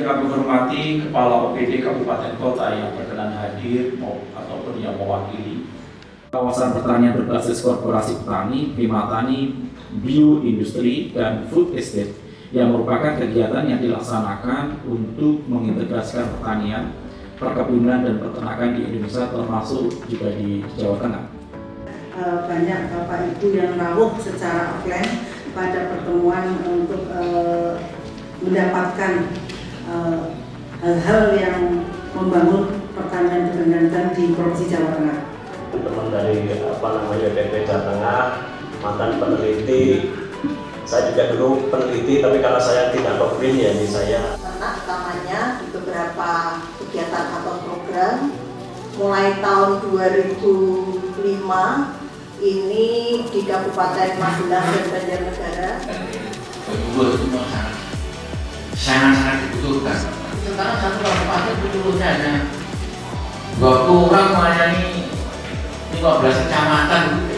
yang kami hormati Kepala OPD Kabupaten Kota yang berkenan hadir ataupun yang mewakili kawasan pertanian berbasis korporasi petani, Primatani, bioindustri, dan food estate yang merupakan kegiatan yang dilaksanakan untuk mengintegrasikan pertanian, perkebunan, dan peternakan di Indonesia termasuk juga di Jawa Tengah. Banyak Bapak Ibu yang rawuh secara offline pada pertemuan untuk mendapatkan hal-hal yang membangun pertanian berkelanjutan di Provinsi Jawa Tengah. Teman dari PP Jawa Tengah, mantan peneliti, saya juga dulu peneliti, tapi kalau saya tidak koopin ya ini saya. Karena utamanya di beberapa kegiatan atau program mulai tahun 2005 ini di Kabupaten Magelang dan Banjarnegara. Sangat dibutuhkan. Sekarang satu kabupaten butuhnya hanya 20 orang melayani 15 kecamatan.